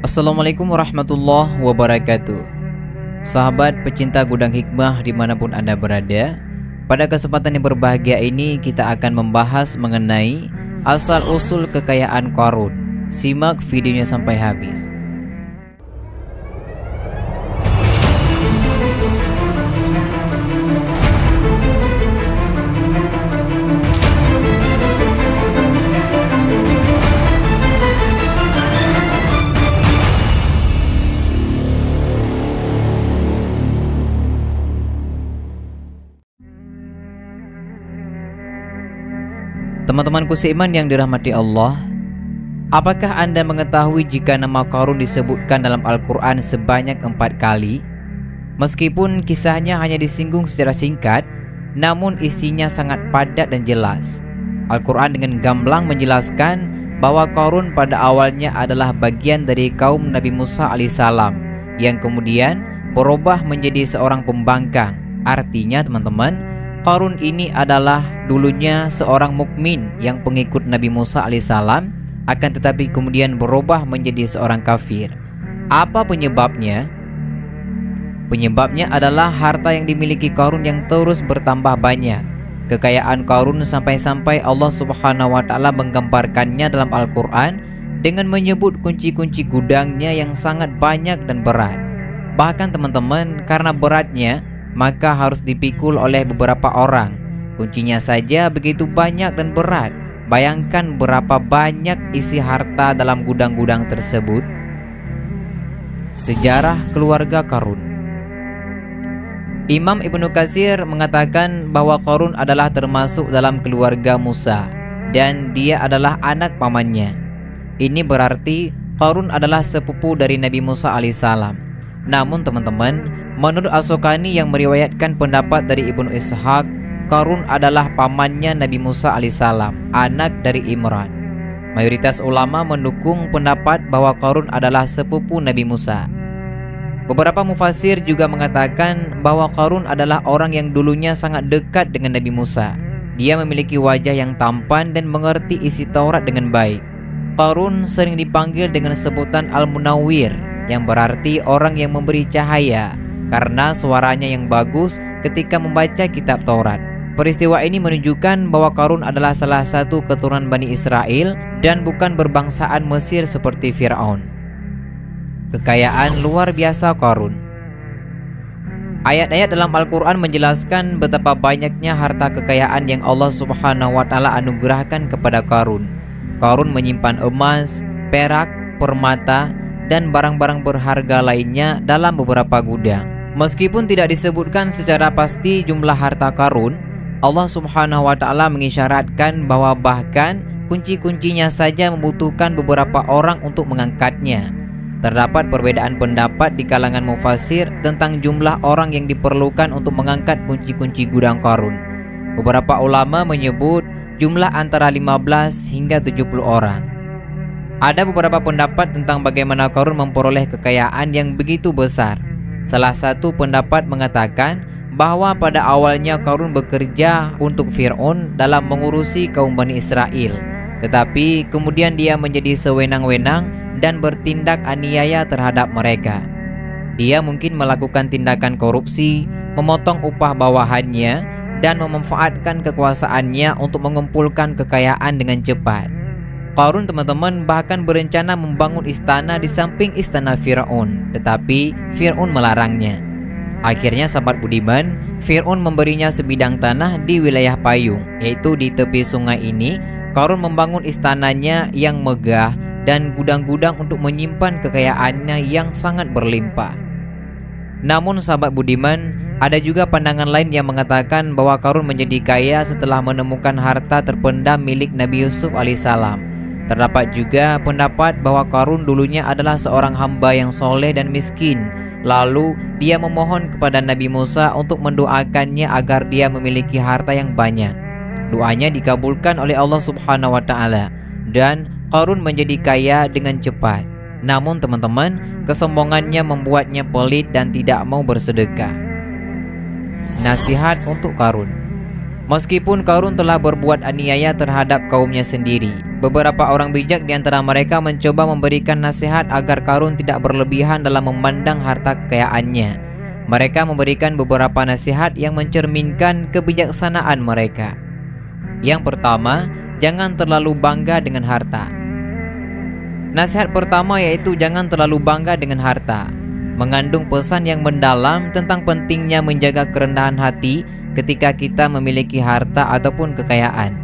Assalamualaikum warahmatullahi wabarakatuh. Sahabat pecinta Gudang Hikmah dimanapun Anda berada, pada kesempatan yang berbahagia ini kita akan membahas mengenai asal-usul kekayaan Qarun. Simak videonya sampai habis. Teman-temanku seiman yang dirahmati Allah, apakah Anda mengetahui jika nama Qarun disebutkan dalam Al-Quran sebanyak 4 kali? Meskipun kisahnya hanya disinggung secara singkat, namun isinya sangat padat dan jelas. Al-Quran dengan gamblang menjelaskan bahwa Qarun pada awalnya adalah bagian dari kaum Nabi Musa alaihissalam yang kemudian berubah menjadi seorang pembangkang. Artinya teman-teman, Qarun ini adalah dulunya seorang mukmin yang pengikut Nabi Musa alaihissalam, akan tetapi kemudian berubah menjadi seorang kafir. Apa penyebabnya? Penyebabnya adalah harta yang dimiliki Qarun yang terus bertambah banyak. Kekayaan Qarun sampai-sampai Allah Subhanahu wa taala menggambarkannya dalam Al-Quran dengan menyebut kunci-kunci gudangnya yang sangat banyak dan berat. Bahkan teman-teman, karena beratnya maka harus dipikul oleh beberapa orang. Kuncinya saja begitu banyak dan berat. Bayangkan berapa banyak isi harta dalam gudang-gudang tersebut. Sejarah keluarga Qarun. Imam Ibnu Katsir mengatakan bahwa Qarun adalah termasuk dalam keluarga Musa dan dia adalah anak pamannya. Ini berarti Qarun adalah sepupu dari Nabi Musa alaihissalam. Namun teman-teman, menurut As-Sukani yang meriwayatkan pendapat dari Ibnu Ishaq, Qarun adalah pamannya Nabi Musa alaihissalam, anak dari Imran. Mayoritas ulama mendukung pendapat bahwa Qarun adalah sepupu Nabi Musa. Beberapa mufasir juga mengatakan bahwa Qarun adalah orang yang dulunya sangat dekat dengan Nabi Musa. Dia memiliki wajah yang tampan dan mengerti isi Taurat dengan baik. Qarun sering dipanggil dengan sebutan Al-Munawwir, yang berarti orang yang memberi cahaya, karena suaranya yang bagus ketika membaca kitab Taurat. Peristiwa ini menunjukkan bahwa Qarun adalah salah satu keturunan Bani Israel dan bukan berbangsaan Mesir seperti Fir'aun. Kekayaan luar biasa Qarun. Ayat-ayat dalam Al-Quran menjelaskan betapa banyaknya harta kekayaan yang Allah Subhanahu wa taala anugerahkan kepada Qarun. Qarun menyimpan emas, perak, permata, dan barang-barang berharga lainnya dalam beberapa gudang. Meskipun tidak disebutkan secara pasti jumlah harta Qarun, Allah Subhanahu wa taala mengisyaratkan bahwa bahkan kunci-kuncinya saja membutuhkan beberapa orang untuk mengangkatnya. Terdapat perbedaan pendapat di kalangan mufasir tentang jumlah orang yang diperlukan untuk mengangkat kunci-kunci gudang Qarun. Beberapa ulama menyebut jumlah antara 15 hingga 70 orang. Ada beberapa pendapat tentang bagaimana Qarun memperoleh kekayaan yang begitu besar. Salah satu pendapat mengatakan bahwa pada awalnya Qarun bekerja untuk Fir'aun dalam mengurusi kaum Bani Israel, tetapi kemudian dia menjadi sewenang-wenang dan bertindak aniaya terhadap mereka. Dia mungkin melakukan tindakan korupsi, memotong upah bawahannya, dan memanfaatkan kekuasaannya untuk mengumpulkan kekayaan dengan cepat. Qarun teman-teman bahkan berencana membangun istana di samping istana Fir'aun, tetapi Fir'aun melarangnya. Akhirnya sahabat budiman, Fir'aun memberinya sebidang tanah di wilayah Payung, yaitu di tepi sungai ini. Qarun membangun istananya yang megah dan gudang-gudang untuk menyimpan kekayaannya yang sangat berlimpah. Namun sahabat budiman, ada juga pandangan lain yang mengatakan bahwa Qarun menjadi kaya setelah menemukan harta terpendam milik Nabi Yusuf alaihissalam. Terdapat juga pendapat bahwa Qarun dulunya adalah seorang hamba yang soleh dan miskin. Lalu dia memohon kepada Nabi Musa untuk mendoakannya agar dia memiliki harta yang banyak. Doanya dikabulkan oleh Allah Subhanahu wa taala dan Qarun menjadi kaya dengan cepat. Namun teman-teman, kesombongannya membuatnya pelit dan tidak mau bersedekah. Nasihat untuk Qarun. Meskipun Qarun telah berbuat aniaya terhadap kaumnya sendiri, beberapa orang bijak di antara mereka mencoba memberikan nasihat agar Qarun tidak berlebihan dalam memandang harta kekayaannya. Mereka memberikan beberapa nasihat yang mencerminkan kebijaksanaan mereka. Yang pertama, jangan terlalu bangga dengan harta. Nasihat pertama yaitu jangan terlalu bangga dengan harta, mengandung pesan yang mendalam tentang pentingnya menjaga kerendahan hati ketika kita memiliki harta ataupun kekayaan.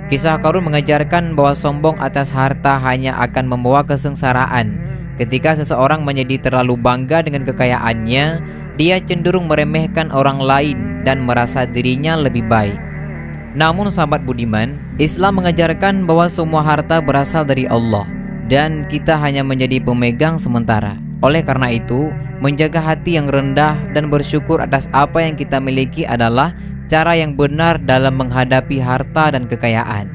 Kisah Qarun mengajarkan bahwa sombong atas harta hanya akan membawa kesengsaraan. Ketika seseorang menjadi terlalu bangga dengan kekayaannya, dia cenderung meremehkan orang lain dan merasa dirinya lebih baik. Namun sahabat budiman, Islam mengajarkan bahwa semua harta berasal dari Allah dan kita hanya menjadi pemegang sementara. Oleh karena itu, menjaga hati yang rendah dan bersyukur atas apa yang kita miliki adalah cara yang benar dalam menghadapi harta dan kekayaan.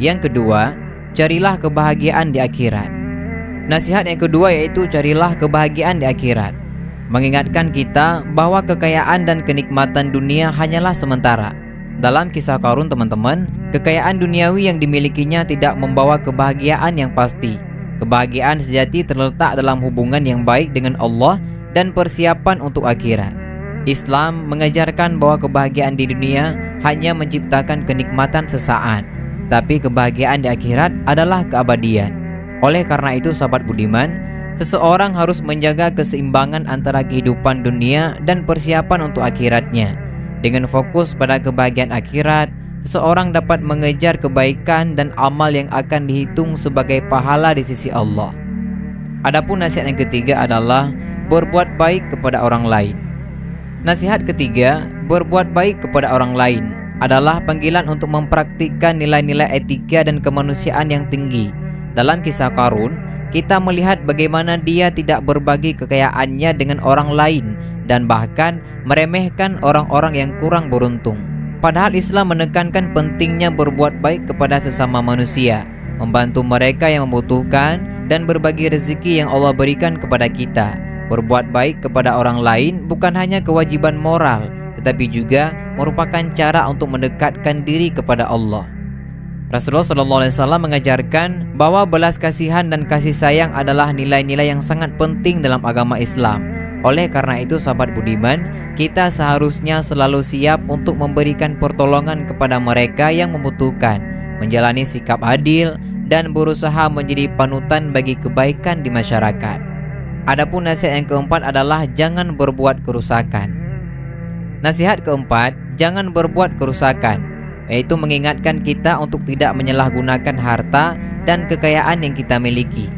Yang kedua, carilah kebahagiaan di akhirat. Nasihat yang kedua yaitu carilah kebahagiaan di akhirat, mengingatkan kita bahwa kekayaan dan kenikmatan dunia hanyalah sementara. Dalam kisah Qarun teman-teman, kekayaan duniawi yang dimilikinya tidak membawa kebahagiaan yang pasti. Kebahagiaan sejati terletak dalam hubungan yang baik dengan Allah dan persiapan untuk akhirat. Islam mengajarkan bahwa kebahagiaan di dunia hanya menciptakan kenikmatan sesaat, tapi kebahagiaan di akhirat adalah keabadian. Oleh karena itu sahabat budiman, seseorang harus menjaga keseimbangan antara kehidupan dunia dan persiapan untuk akhiratnya. Dengan fokus pada kebahagiaan akhirat, seseorang dapat mengejar kebaikan dan amal yang akan dihitung sebagai pahala di sisi Allah. Adapun nasihat yang ketiga adalah berbuat baik kepada orang lain. Nasihat ketiga, berbuat baik kepada orang lain, adalah panggilan untuk mempraktikkan nilai-nilai etika dan kemanusiaan yang tinggi. Dalam kisah Qarun, kita melihat bagaimana dia tidak berbagi kekayaannya dengan orang lain dan bahkan meremehkan orang-orang yang kurang beruntung. Padahal Islam menekankan pentingnya berbuat baik kepada sesama manusia, membantu mereka yang membutuhkan, dan berbagi rezeki yang Allah berikan kepada kita. Berbuat baik kepada orang lain bukan hanya kewajiban moral, tetapi juga merupakan cara untuk mendekatkan diri kepada Allah. Rasulullah SAW mengajarkan bahwa belas kasihan dan kasih sayang adalah nilai-nilai yang sangat penting dalam agama Islam. Oleh karena itu sahabat budiman, kita seharusnya selalu siap untuk memberikan pertolongan kepada mereka yang membutuhkan, menjalani sikap adil, dan berusaha menjadi panutan bagi kebaikan di masyarakat. Adapun nasihat yang keempat adalah jangan berbuat kerusakan. Nasihat keempat, jangan berbuat kerusakan, yaitu mengingatkan kita untuk tidak menyalahgunakan harta dan kekayaan yang kita miliki.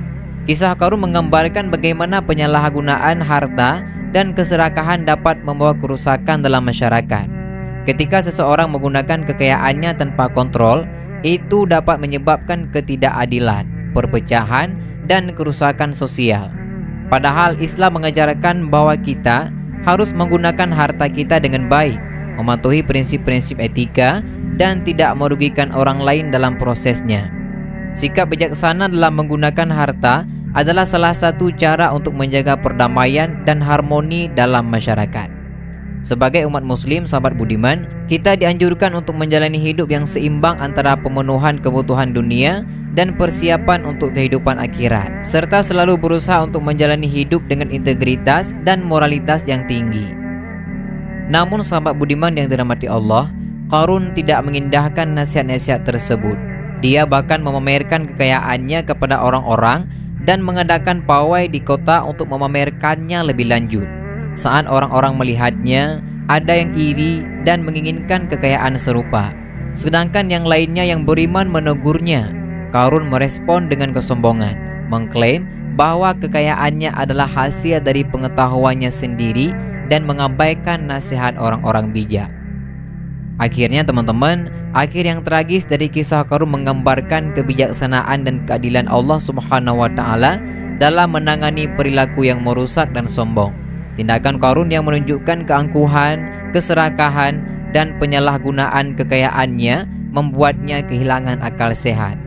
Kisah Qarun menggambarkan bagaimana penyalahgunaan harta dan keserakahan dapat membawa kerusakan dalam masyarakat. Ketika seseorang menggunakan kekayaannya tanpa kontrol, itu dapat menyebabkan ketidakadilan, perpecahan, dan kerusakan sosial. Padahal Islam mengajarkan bahwa kita harus menggunakan harta kita dengan baik, mematuhi prinsip-prinsip etika, dan tidak merugikan orang lain dalam prosesnya. Sikap bijaksana dalam menggunakan harta adalah salah satu cara untuk menjaga perdamaian dan harmoni dalam masyarakat. Sebagai umat muslim, sahabat budiman, kita dianjurkan untuk menjalani hidup yang seimbang antara pemenuhan kebutuhan dunia dan persiapan untuk kehidupan akhirat, serta selalu berusaha untuk menjalani hidup dengan integritas dan moralitas yang tinggi. Namun sahabat budiman yang dirahmati Allah, Qarun tidak mengindahkan nasihat-nasihat tersebut. Dia bahkan memamerkan kekayaannya kepada orang-orang dan mengadakan pawai di kota untuk memamerkannya lebih lanjut. Saat orang-orang melihatnya, ada yang iri dan menginginkan kekayaan serupa, sedangkan yang lainnya yang beriman menegurnya. Qarun merespon dengan kesombongan, mengklaim bahwa kekayaannya adalah hasil dari pengetahuannya sendiri dan mengabaikan nasihat orang-orang bijak. Akhirnya teman-teman, akhir yang tragis dari kisah Qarun menggambarkan kebijaksanaan dan keadilan Allah Subhanahu wa Ta'ala dalam menangani perilaku yang merusak dan sombong. Tindakan Qarun yang menunjukkan keangkuhan, keserakahan, dan penyalahgunaan kekayaannya membuatnya kehilangan akal sehat.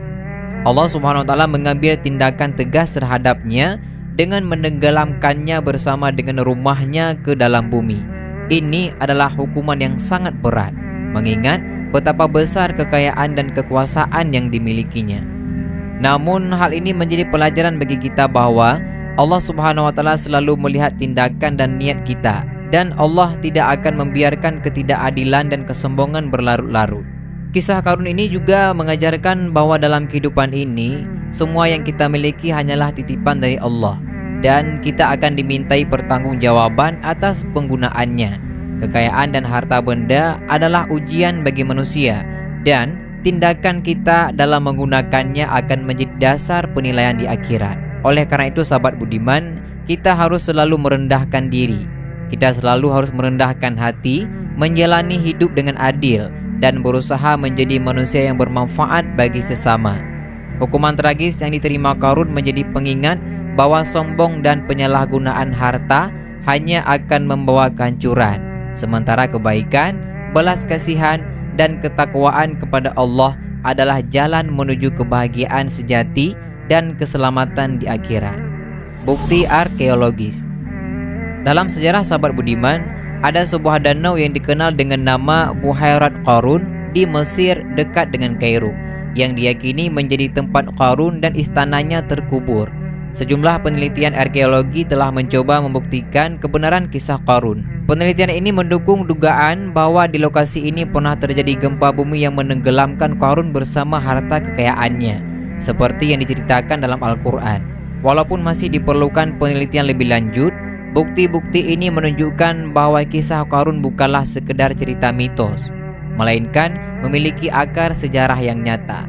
Allah Subhanahu wa Ta'ala mengambil tindakan tegas terhadapnya dengan menenggelamkannya bersama dengan rumahnya ke dalam bumi. Ini adalah hukuman yang sangat berat. mengingat betapa besar kekayaan dan kekuasaan yang dimilikinya. Namun hal ini menjadi pelajaran bagi kita bahwa Allah Subhanahu wa Ta'ala selalu melihat tindakan dan niat kita, dan Allah tidak akan membiarkan ketidakadilan dan kesombongan berlarut-larut. Kisah Qarun ini juga mengajarkan bahwa dalam kehidupan ini, semua yang kita miliki hanyalah titipan dari Allah, dan kita akan dimintai pertanggungjawaban atas penggunaannya. Kekayaan dan harta benda adalah ujian bagi manusia, dan tindakan kita dalam menggunakannya akan menjadi dasar penilaian di akhirat. Oleh karena itu, sahabat budiman, kita harus selalu merendahkan diri. Kita selalu harus merendahkan hati, menjalani hidup dengan adil, dan berusaha menjadi manusia yang bermanfaat bagi sesama. Hukuman tragis yang diterima Qarun menjadi pengingat bahwa sombong dan penyalahgunaan harta hanya akan membawa kehancuran, sementara kebaikan, belas kasihan, dan ketakwaan kepada Allah adalah jalan menuju kebahagiaan sejati dan keselamatan di akhirat. Bukti arkeologis. Dalam sejarah sahabat budiman, ada sebuah danau yang dikenal dengan nama Buhairat Qarun di Mesir dekat dengan Kairo, yang diyakini menjadi tempat Qarun dan istananya terkubur. Sejumlah penelitian arkeologi telah mencoba membuktikan kebenaran kisah Qarun. Penelitian ini mendukung dugaan bahwa di lokasi ini pernah terjadi gempa bumi yang menenggelamkan Qarun bersama harta kekayaannya, seperti yang diceritakan dalam Al-Quran. Walaupun masih diperlukan penelitian lebih lanjut, bukti-bukti ini menunjukkan bahwa kisah Qarun bukanlah sekedar cerita mitos, melainkan memiliki akar sejarah yang nyata.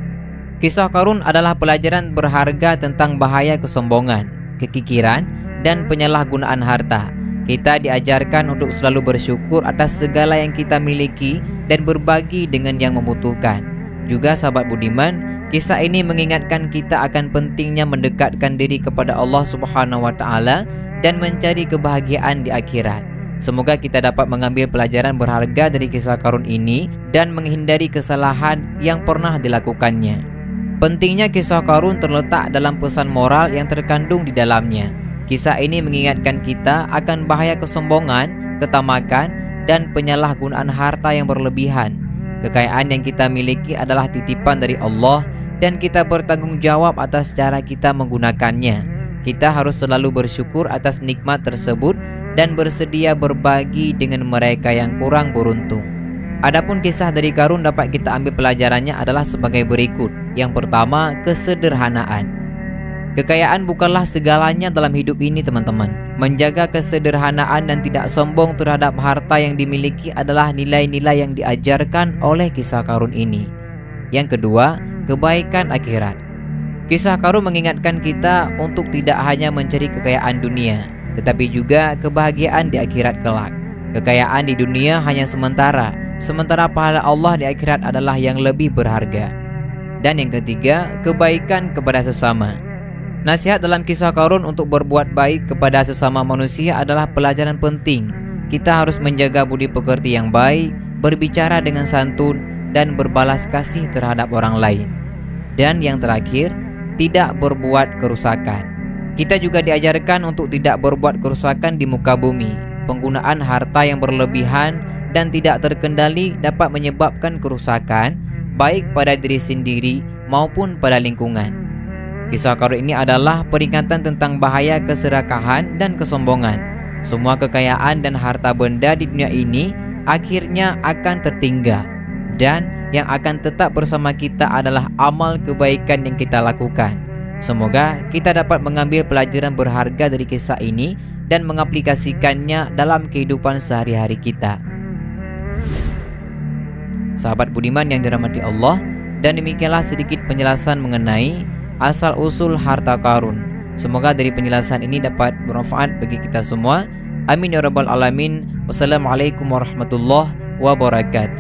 Kisah Qarun adalah pelajaran berharga tentang bahaya kesombongan, kekikiran, dan penyalahgunaan harta. Kita diajarkan untuk selalu bersyukur atas segala yang kita miliki dan berbagi dengan yang membutuhkan. Juga sahabat budiman, kisah ini mengingatkan kita akan pentingnya mendekatkan diri kepada Allah Subhanahu wa Ta'ala dan mencari kebahagiaan di akhirat. Semoga kita dapat mengambil pelajaran berharga dari kisah Qarun ini dan menghindari kesalahan yang pernah dilakukannya. Pentingnya kisah Qarun terletak dalam pesan moral yang terkandung di dalamnya. Kisah ini mengingatkan kita akan bahaya kesombongan, ketamakan, dan penyalahgunaan harta yang berlebihan. Kekayaan yang kita miliki adalah titipan dari Allah, dan kita bertanggung jawab atas cara kita menggunakannya. Kita harus selalu bersyukur atas nikmat tersebut dan bersedia berbagi dengan mereka yang kurang beruntung. Adapun kisah dari Qarun dapat kita ambil pelajarannya adalah sebagai berikut. Yang pertama, kesederhanaan. Kekayaan bukanlah segalanya dalam hidup ini, teman-teman. Menjaga kesederhanaan dan tidak sombong terhadap harta yang dimiliki adalah nilai-nilai yang diajarkan oleh kisah Qarun ini. Yang kedua, kebaikan akhirat. Kisah Qarun mengingatkan kita untuk tidak hanya mencari kekayaan dunia, tetapi juga kebahagiaan di akhirat kelak. Kekayaan di dunia hanya sementara, sementara pahala Allah di akhirat adalah yang lebih berharga. Dan yang ketiga, kebaikan kepada sesama. Nasihat dalam kisah Qarun untuk berbuat baik kepada sesama manusia adalah pelajaran penting. Kita harus menjaga budi pekerti yang baik, berbicara dengan santun, dan berbalas kasih terhadap orang lain. Dan yang terakhir, tidak berbuat kerusakan. Kita juga diajarkan untuk tidak berbuat kerusakan di muka bumi. Penggunaan harta yang berlebihan dan tidak terkendali dapat menyebabkan kerusakan, baik pada diri sendiri maupun pada lingkungan. Kisah Qarun ini adalah peringatan tentang bahaya keserakahan dan kesombongan. Semua kekayaan dan harta benda di dunia ini akhirnya akan tertinggal, dan yang akan tetap bersama kita adalah amal kebaikan yang kita lakukan. Semoga kita dapat mengambil pelajaran berharga dari kisah ini dan mengaplikasikannya dalam kehidupan sehari-hari kita. Sahabat budiman yang dirahmati Allah, dan demikianlah sedikit penjelasan mengenai asal-usul harta Qarun. Semoga dari penjelasan ini dapat bermanfaat bagi kita semua. Amin ya rabbal alamin. Wassalamualaikum warahmatullahi wabarakatuh.